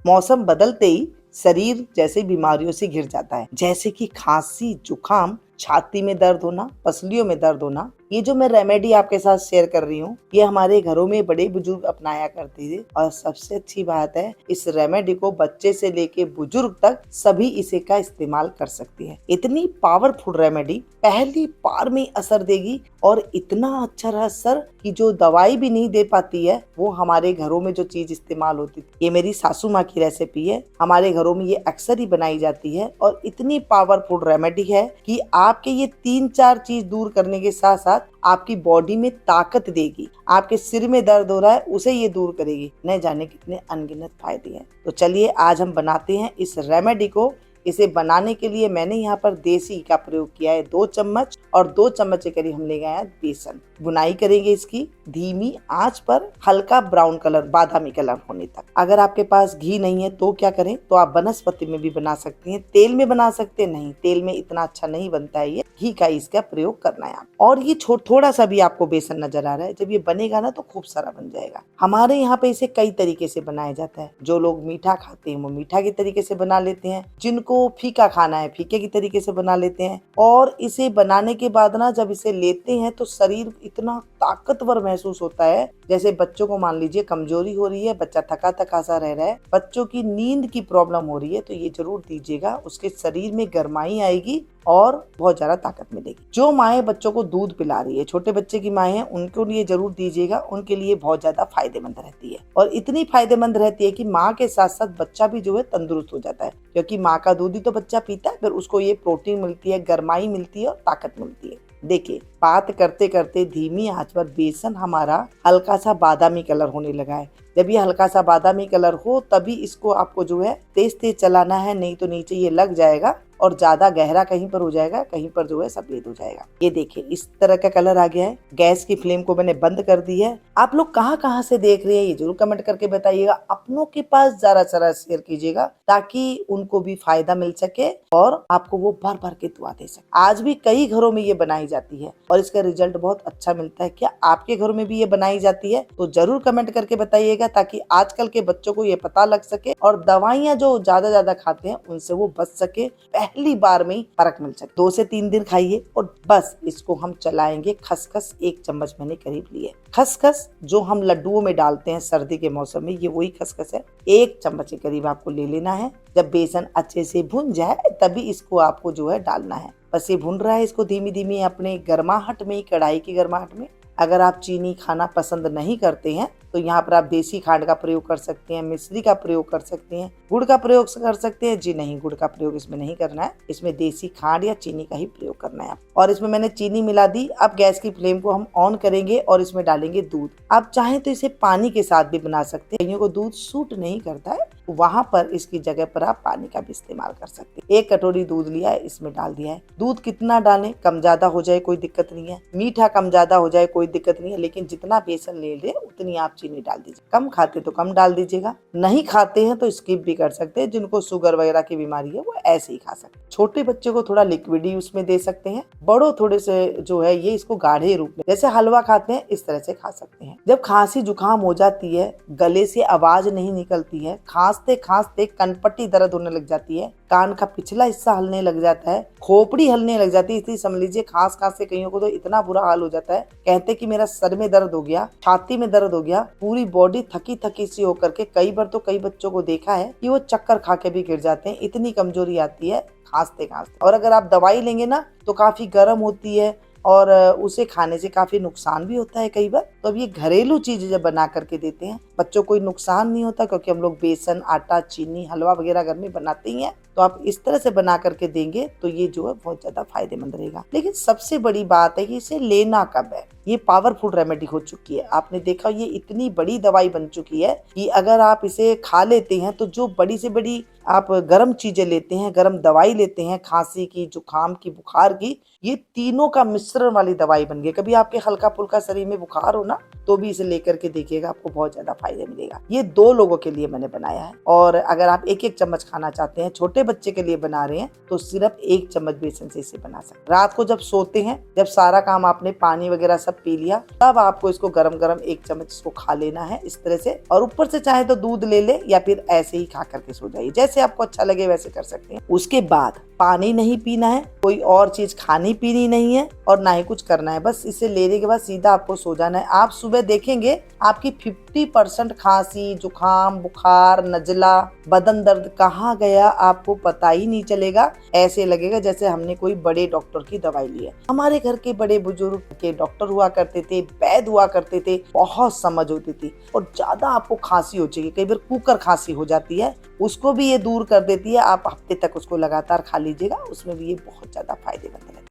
मौसम बदलते ही शरीर जैसे बीमारियों से घिर जाता है, जैसे कि खांसी, जुकाम, छाती में दर्द होना, पसलियों में दर्द होना। ये जो मैं रेमेडी आपके साथ शेयर कर रही हूँ, ये हमारे घरों में बड़े बुजुर्ग अपनाया करते थे और सबसे अच्छी बात है, इस रेमेडी को बच्चे से लेके बुजुर्ग तक सभी इसे का इस्तेमाल कर सकते हैं। इतनी पावरफुल रेमेडी पहली बार में असर देगी और इतना अच्छा असर कि जो दवाई भी नहीं दे पाती है, वो हमारे घरों में जो चीज इस्तेमाल होती थी, ये मेरी सासू माँ की रेसिपी है, हमारे घरों में ये अक्सर ही बनाई जाती है और इतनी पावरफुल रेमेडी है कि आपके ये 3-4 चीज दूर करने के साथ साथ आपकी बॉडी में ताकत देगी। आपके सिर में दर्द हो रहा है, उसे ये दूर करेगी। न जाने कितने अनगिनत फायदे हैं। तो चलिए आज हम बनाते हैं इस रेमेडी को। इसे बनाने के लिए मैंने यहाँ पर देसी का प्रयोग किया है 2 चम्मच और 2 चम्मच के करीब हम ले गए हैं बेसन। बुनाई करेंगे इसकी धीमी आंच पर, हल्का ब्राउन कलर, बादामी कलर होने तक। अगर आपके पास घी नहीं है तो क्या करें, तो आप वनस्पति में भी बना सकते हैं, तेल में बना सकते हैं। नहीं, तेल में इतना अच्छा नहीं बनता है, ये घी का इसका प्रयोग करना है। और ये थोड़ा सा भी आपको बेसन नजर आ रहा है, जब ये बनेगा ना तो खूब सारा बन जाएगा। हमारे यहाँ पे इसे कई तरीके से बनाया जाता है। जो लोग मीठा खाते हैं वो मीठा के तरीके से बना लेते हैं, जिनको फीका खाना है फीके की तरीके से बना लेते हैं। और इसे बनाने के बाद ना जब इसे लेते हैं तो शरीर इतना ताकतवर महसूस होता है। जैसे बच्चों को मान लीजिए कमजोरी हो रही है, बच्चा थका थका सा रह रहा है, बच्चों की नींद की प्रॉब्लम हो रही है, तो ये जरूर दीजिएगा। उसके शरीर में गर्माई आएगी और बहुत ज्यादा ताकत मिलेगी। जो माएँ बच्चों को दूध पिला रही है, छोटे बच्चे की माएँ हैं, उनको लिए जरूर दीजिएगा। उनके लिए बहुत ज्यादा फायदेमंद रहती है और इतनी फायदेमंद रहती है कि माँ के साथ साथ बच्चा भी जो है तंदुरुस्त हो जाता है, क्योंकि माँ का दूध ही तो बच्चा पीता है। फिर उसको ये प्रोटीन मिलती है, गर्माई मिलती है और ताकत मिलती है। देखिए, बात करते करते धीमी आंच पर बेसन हमारा हल्का सा बादामी कलर होने लगा है। जब ये हल्का सा बादामी कलर हो तभी इसको आपको जो है तेज तेज चलाना है, नहीं तो नीचे ये लग जाएगा और ज्यादा गहरा कहीं पर हो जाएगा, कहीं पर जो है सफेद हो जाएगा। ये देखिए इस तरह का कलर आ गया है। गैस की फ्लेम को मैंने बंद कर दी है। आप लोग कहाँ कहाँ से देख रहे हैं ये जरूर कमेंट करके बताइएगा। अपनों के पास जरा जरा शेयर कीजिएगा ताकि उनको भी फायदा मिल सके और आपको वो भर भर के दुआ दे सके। आज भी कई घरों में ये बनाई जाती है और इसका रिजल्ट बहुत अच्छा मिलता है। क्या आपके घरों में भी ये बनाई जाती है? तो जरूर कमेंट करके बताइएगा ताकि आजकल के बच्चों को ये पता लग सके और दवाइयाँ जो ज्यादा खाते हैं उनसे वो बच सके, पहली बार में ही फर्क मिल सके। 2 से 3 दिन खाइए और बस इसको हम चलाएंगे। खसखस 1 चम्मच मैंने करीब लिए। खसखस जो हम लड्डुओं में डालते हैं सर्दी के मौसम में, ये वही खसखस है। 1 चम्मच के करीब आपको ले लेना है। जब बेसन अच्छे से भुन जाए तभी इसको आपको जो है डालना है। बस ये भुन रहा है, इसको धीमी धीमी अपने गर्माहट में, कढ़ाई की गर्माहट में। अगर आप चीनी खाना पसंद नहीं करते हैं तो यहाँ पर आप देसी खांड का प्रयोग कर सकते हैं, मिश्री का प्रयोग कर सकते हैं, गुड़ का प्रयोग कर सकते हैं। जी नहीं, गुड़ का प्रयोग इसमें नहीं करना है, इसमें देसी खांड या चीनी का ही प्रयोग करना है। और इसमें मैंने चीनी मिला दी। अब गैस की फ्लेम को हम ऑन करेंगे और इसमें डालेंगे दूध। आप चाहें तो इसे पानी के साथ भी बना सकते हैं। कईयों को दूध सूट नहीं करता है, वहां पर इसकी जगह पर आप पानी का भी इस्तेमाल कर सकते हैं। 1 कटोरी दूध लिया है, इसमें डाल दिया है। दूध कितना डालें, कम ज्यादा हो जाए कोई दिक्कत नहीं है, मीठा कम ज्यादा हो जाए कोई दिक्कत नहीं है, लेकिन जितना बेसन ले ले उतनी आप चीनी डाल दीजिए। कम खाते तो कम डाल दीजिएगा, नहीं खाते हैं तो स्किप भी कर सकते हैं। जिनको शुगर वगैरह की बीमारी है वो ऐसे ही खा सकते हैं। छोटे बच्चे को थोड़ा लिक्विड ही उसमें दे सकते हैं, बड़ों थोड़े से जो है ये इसको गाढ़े रूप में जैसे हलवा खाते हैं इस तरह से खा सकते हैं। जब खांसी जुकाम हो जाती है, गले से आवाज नहीं निकलती है, खांसते खांसते कनपट्टी दर्द होने लग जाती है, कान का पिछला हिस्सा हलने लग जाता है, खोपड़ी हलने लग जाती है, इसलिए समझ लीजिए खांस खांस से कईयों को तो इतना बुरा हाल हो जाता है, कहते कि मेरा सर में दर्द हो गया, छाती में दर्द हो गया, पूरी बॉडी थकी थकी सी होकर के। कई बार तो कई बच्चों को देखा है कि वो चक्कर खा के भी गिर जाते हैं, इतनी कमजोरी आती है खांसते खांसते। और अगर आप दवाई लेंगे ना तो काफी गर्म होती है और उसे खाने से काफी नुकसान भी होता है कई बार। तो अब ये घरेलू चीज जब बना करके देते हैं बच्चों को कोई नुकसान नहीं होता, क्योंकि हम लोग बेसन, आटा, चीनी, हलवा वगैरह घर में बनाते ही हैं। तो आप इस तरह से बना करके देंगे तो ये जो है बहुत ज्यादा फायदेमंद रहेगा। लेकिन सबसे बड़ी बात है कि इसे लेना कब है। ये पावरफुल रेमेडी हो चुकी है, आपने देखा ये इतनी बड़ी दवाई बन चुकी है कि अगर आप इसे खा लेते हैं तो जो बड़ी से बड़ी आप गर्म चीजें लेते हैं, गर्म दवाई लेते हैं, खांसी की, जुकाम की, बुखार की, ये तीनों का मिश्रण वाली दवाई बन गई। कभी आपके हल्का फुल्का शरीर में बुखार हो ना तो भी इसे लेकर के देखिएगा, आपको बहुत ज्यादा फायदे मिलेगा। ये 2 लोगों के लिए मैंने बनाया है और अगर आप 1-1 चम्मच खाना चाहते हैं, छोटे बच्चे के लिए बना रहे हैं तो सिर्फ 1 चम्मच बेसन से इसे बना सकते। रात को जब सोते हैं, जब सारा काम आपने पानी वगैरह सब सब पी लिया, तब आपको इसको गरम गरम 1 चम्मच इसको खा लेना है इस तरह से। और ऊपर से चाहे तो दूध ले ले या फिर ऐसे ही खा करके सो जाइए, जैसे आपको अच्छा लगे वैसे कर सकते हैं। उसके बाद पानी नहीं पीना है, कोई और चीज खानी पीनी नहीं है और ना ही कुछ करना है, बस इसे लेने के बाद सीधा आपको सो जाना है। आप सुबह देखेंगे आपकी 50% खांसी, जुकाम, बुखार, नजला, बदन दर्द कहाँ गया आपको पता ही नहीं चलेगा। ऐसे लगेगा जैसे हमने कोई बड़े डॉक्टर की दवाई ली है। हमारे घर के बड़े बुजुर्ग के डॉक्टर हुआ करते थे, वैद्य हुआ करते थे, बहुत समझ होती थी। और ज्यादा आपको खांसी हो जाएगी, कई बार कुकर खांसी हो जाती है, उसको भी ये दूर कर देती है। आप हफ्ते तक उसको लगातार खा लीजिएगा, उसमें भी ये बहुत ज्यादा फायदेमंद है।